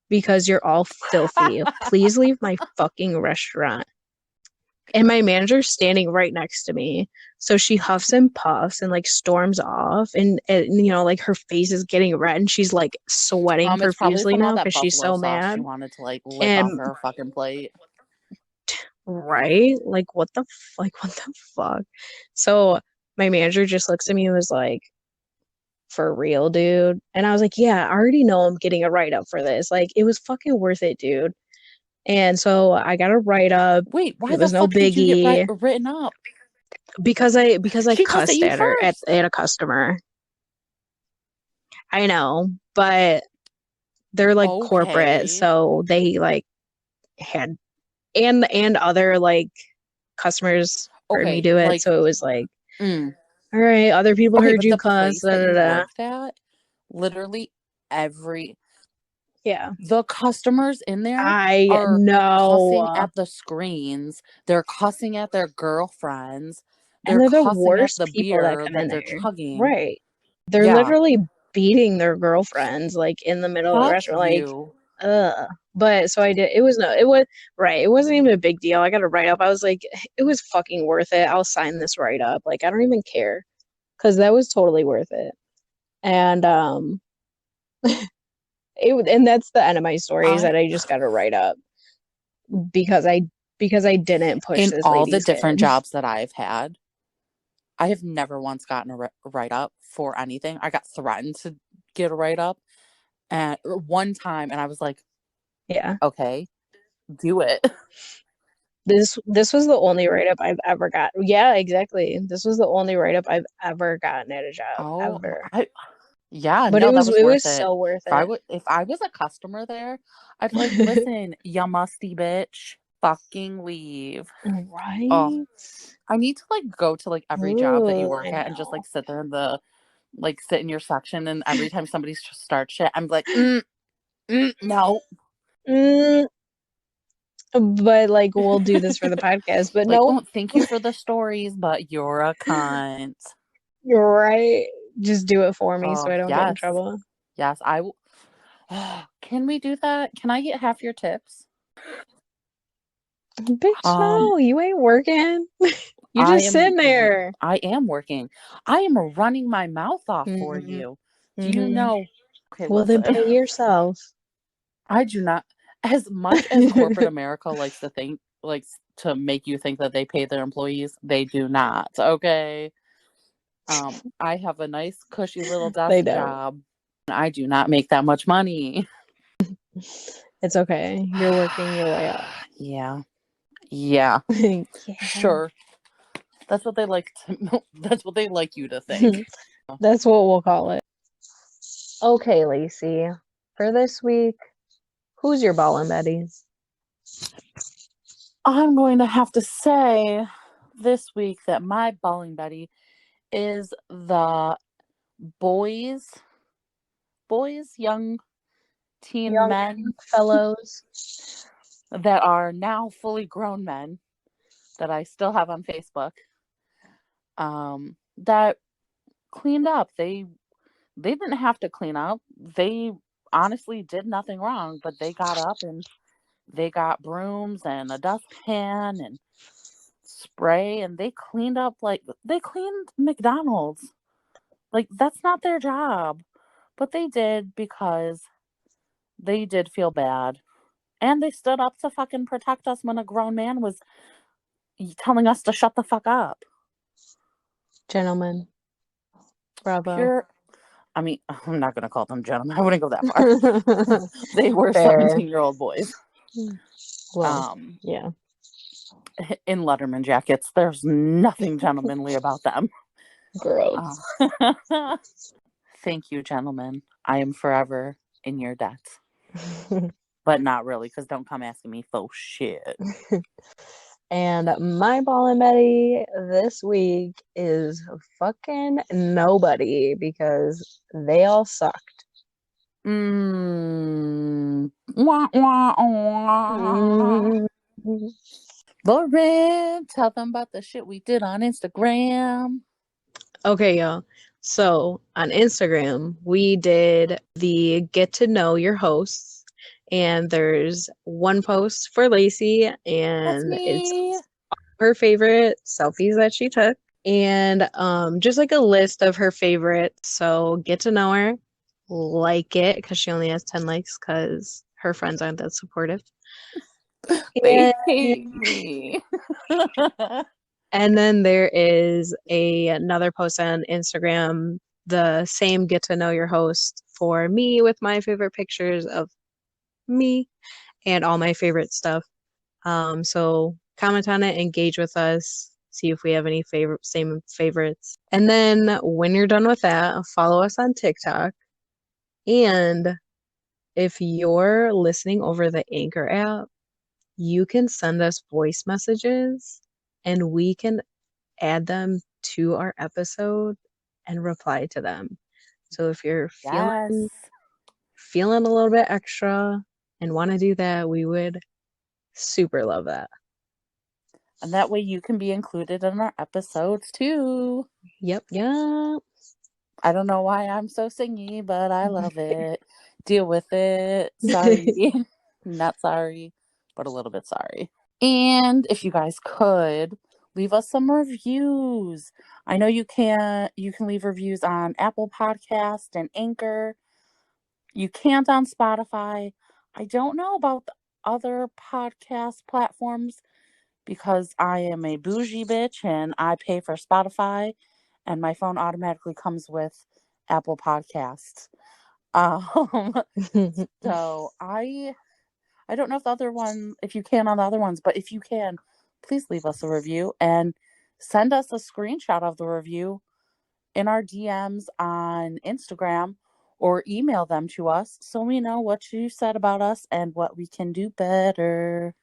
[SPEAKER 3] because you're all filthy. Please leave my fucking restaurant." And my manager's standing right next to me. So she huffs and puffs and like storms off and like her face is getting red and she's like sweating
[SPEAKER 2] It's probably
[SPEAKER 3] profusely
[SPEAKER 2] from all
[SPEAKER 3] now
[SPEAKER 2] that
[SPEAKER 3] because she's
[SPEAKER 2] buffalo
[SPEAKER 3] so
[SPEAKER 2] sauce
[SPEAKER 3] mad.
[SPEAKER 2] she wanted to like lick off
[SPEAKER 3] And
[SPEAKER 2] her fucking plate.
[SPEAKER 3] right? Like what the fuck? So my manager just looks at me and was like, "For real, dude?" And I was like, "Yeah, I already know I'm getting a write up for this. Like it was fucking worth it, dude." And so I got a write up.
[SPEAKER 2] Wait, why
[SPEAKER 3] It
[SPEAKER 2] the
[SPEAKER 3] was no
[SPEAKER 2] fuck did you get
[SPEAKER 3] biggie
[SPEAKER 2] written up?
[SPEAKER 3] because I
[SPEAKER 2] She cussed at
[SPEAKER 3] cussed
[SPEAKER 2] you
[SPEAKER 3] at her
[SPEAKER 2] first.
[SPEAKER 3] at a customer. I know, but they're like corporate,
[SPEAKER 2] Okay.
[SPEAKER 3] so they like had and other like customers heard me
[SPEAKER 2] Okay,
[SPEAKER 3] do it,
[SPEAKER 2] like,
[SPEAKER 3] so it was like,
[SPEAKER 2] mm.
[SPEAKER 3] all right, other people
[SPEAKER 2] Okay,
[SPEAKER 3] heard
[SPEAKER 2] but
[SPEAKER 3] you
[SPEAKER 2] the
[SPEAKER 3] cuss.
[SPEAKER 2] place
[SPEAKER 3] Da,
[SPEAKER 2] that
[SPEAKER 3] da,
[SPEAKER 2] you
[SPEAKER 3] da.
[SPEAKER 2] worked at, literally
[SPEAKER 3] Yeah,
[SPEAKER 2] the customers in there
[SPEAKER 3] I
[SPEAKER 2] are cussing
[SPEAKER 3] know,
[SPEAKER 2] at the screens. They're cussing at their girlfriends.
[SPEAKER 3] and
[SPEAKER 2] They're
[SPEAKER 3] they're the
[SPEAKER 2] cussing at
[SPEAKER 3] worst
[SPEAKER 2] the
[SPEAKER 3] people that
[SPEAKER 2] beer
[SPEAKER 3] come in
[SPEAKER 2] that they're
[SPEAKER 3] there.
[SPEAKER 2] chugging.
[SPEAKER 3] Right? They're
[SPEAKER 2] Yeah,
[SPEAKER 3] literally beating their girlfriends like in the middle of the
[SPEAKER 2] fuck
[SPEAKER 3] restaurant. Like,
[SPEAKER 2] you.
[SPEAKER 3] But so I did. It was right. It wasn't even a big deal. I got a write up. I was like, it was fucking worth it. I'll sign this write up. Like, I don't even care because that was totally worth it. And and that's the end of my story is
[SPEAKER 2] I
[SPEAKER 3] that I just got to write up because I didn't push
[SPEAKER 2] In
[SPEAKER 3] this
[SPEAKER 2] all the
[SPEAKER 3] lady's
[SPEAKER 2] different
[SPEAKER 3] kid.
[SPEAKER 2] jobs that I've had, I have never once gotten a write up for anything. I got threatened to get a write up at one time, and I was like,
[SPEAKER 3] Yeah.
[SPEAKER 2] okay, do it.
[SPEAKER 3] This was the only write up I've ever got. Yeah, exactly. This was the only write up I've ever gotten at a job
[SPEAKER 2] Oh,
[SPEAKER 3] ever.
[SPEAKER 2] yeah,
[SPEAKER 3] But
[SPEAKER 2] no, that was
[SPEAKER 3] it
[SPEAKER 2] worth
[SPEAKER 3] was
[SPEAKER 2] it.
[SPEAKER 3] so worth it.
[SPEAKER 2] If I was a customer there, I'd be like, listen, you musty bitch, fucking leave. Oh,
[SPEAKER 3] Right?
[SPEAKER 2] I need to like go to like every job that you
[SPEAKER 3] Ooh,
[SPEAKER 2] work
[SPEAKER 3] I
[SPEAKER 2] at and just
[SPEAKER 3] know.
[SPEAKER 2] like sit in your section, and every time somebody starts shit, I'm like, no.
[SPEAKER 3] Mm, but like we'll do this for the podcast. But
[SPEAKER 2] Like,
[SPEAKER 3] no,
[SPEAKER 2] oh, thank you for the stories, but you're a cunt.
[SPEAKER 3] you're right. Just do it for me so
[SPEAKER 2] Oh,
[SPEAKER 3] I don't get in
[SPEAKER 2] yes.
[SPEAKER 3] trouble.
[SPEAKER 2] Yes, I will. Oh, can we do that? Can I get half your tips?
[SPEAKER 3] Bitch,
[SPEAKER 2] Um,
[SPEAKER 3] no, you ain't working. You
[SPEAKER 2] I
[SPEAKER 3] just
[SPEAKER 2] am
[SPEAKER 3] sitting there.
[SPEAKER 2] I am working. I am running my mouth off for
[SPEAKER 3] Mm-hmm.
[SPEAKER 2] you. Do you
[SPEAKER 3] Mm-hmm.
[SPEAKER 2] know? Okay,
[SPEAKER 3] Well, then
[SPEAKER 2] listen.
[SPEAKER 3] pay yourself.
[SPEAKER 2] I do not, as much as corporate America likes to think, likes to make you think that they pay their employees, they do not. Okay. I have a nice cushy little
[SPEAKER 3] They
[SPEAKER 2] desk
[SPEAKER 3] don't.
[SPEAKER 2] job. I do not make that much money.
[SPEAKER 3] It's okay. You're working your way up.
[SPEAKER 2] Yeah. Yeah.
[SPEAKER 3] Yeah.
[SPEAKER 2] Sure. That's what they like to that's what they like you to think.
[SPEAKER 3] That's what we'll call it. Okay, Lacie. For this week, who's your ballin' Betty?
[SPEAKER 2] I'm going to have to say this week that my bowling buddy is the boys, young teen
[SPEAKER 3] Young
[SPEAKER 2] men
[SPEAKER 3] fellows.
[SPEAKER 2] that are now fully grown men that I still have on Facebook. That cleaned up. They didn't have to clean up. They honestly did nothing wrong, but they got up and they got brooms and a dustpan and spray, and they cleaned McDonald's. Like, that's not their job. But they did because they did feel bad. And they stood up to fucking protect us when a grown man was telling us to shut the fuck up.
[SPEAKER 3] Gentlemen. Bravo.
[SPEAKER 2] I mean, I'm not going to call them gentlemen. I wouldn't go that far. They were 17-year-old boys.
[SPEAKER 3] Well, yeah.
[SPEAKER 2] In Letterman jackets. There's nothing gentlemanly about them.
[SPEAKER 3] Gross.
[SPEAKER 2] Thank you, gentlemen. I am forever in your debt. But not really, because don't come asking me for shit.
[SPEAKER 3] And my ball and Betty this week is fucking nobody, because they all sucked.
[SPEAKER 2] Wah, wah, wah. Lauren, tell them about the shit we did on Instagram.
[SPEAKER 3] Okay, y'all. So on Instagram, we did the get to know your hosts, and there's one post for Lacie, and it's her favorite selfies that she took, and just like a list of her favorites. So get to know her, like it, because she only has 10 likes because her friends aren't that supportive.
[SPEAKER 2] They hate me.
[SPEAKER 3] And then there is another post on Instagram, the same get to know your host for me, with my favorite pictures of me and all my favorite stuff. So comment on it, engage with us, see if we have any same favorites. And then when you're done with that, follow us on TikTok. And if you're listening over the Anchor app, you can send us voice messages and we can add them to our episode and reply to them. So if you're feeling a little bit extra and want to do that, we would super love that.
[SPEAKER 2] And that way you can be included in our episodes too.
[SPEAKER 3] Yep.
[SPEAKER 2] I don't know why I'm so singy, but I love it. Deal with it. Sorry. Not sorry, but a little bit sorry. And if you guys could leave us some reviews. I know you can leave reviews on Apple Podcast and Anchor. You can't on Spotify. I don't know about the other podcast platforms because I am a bougie bitch and I pay for Spotify and my phone automatically comes with Apple Podcasts. So I don't know if the other one, if you can on the other ones, but if you can, please leave us a review and send us a screenshot of the review in our DMs on Instagram or email them to us so we know what you said about us and what we can do better.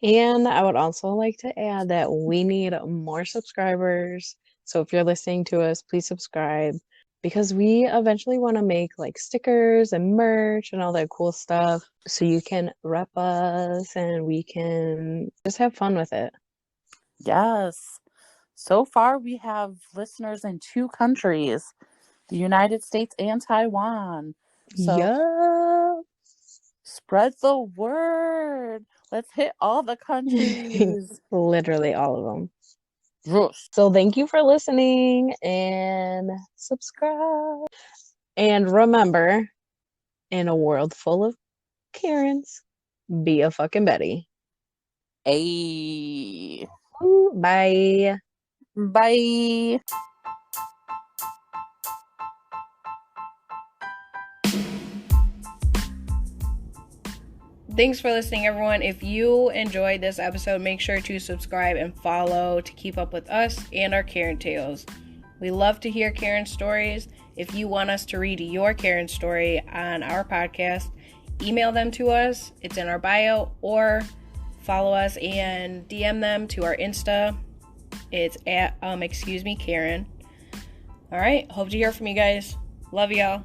[SPEAKER 3] And I would also like to add that we need more subscribers. So if you're listening to us, please subscribe, because we eventually want to make like stickers and merch and all that cool stuff so you can rep us and we can just have fun with it.
[SPEAKER 2] Yes. So far, we have listeners in 2 countries, the United States and Taiwan. So
[SPEAKER 3] yeah.
[SPEAKER 2] Spread the word. Let's hit all the countries.
[SPEAKER 3] Literally all of them.
[SPEAKER 2] Rush.
[SPEAKER 3] So thank you for listening and subscribe. And remember, in a world full of Karens, be a fucking Betty.
[SPEAKER 2] Ayy.
[SPEAKER 3] Bye.
[SPEAKER 2] Bye.
[SPEAKER 1] Thanks for listening, everyone. If you enjoyed this episode, make sure to subscribe and follow to keep up with us and our Karen tales. We love to hear Karen stories. If you want us to read your Karen story on our podcast, email them to us. It's in our bio, or follow us and DM them to our Insta. It's at Karen. All right. Hope to hear from you guys. Love y'all.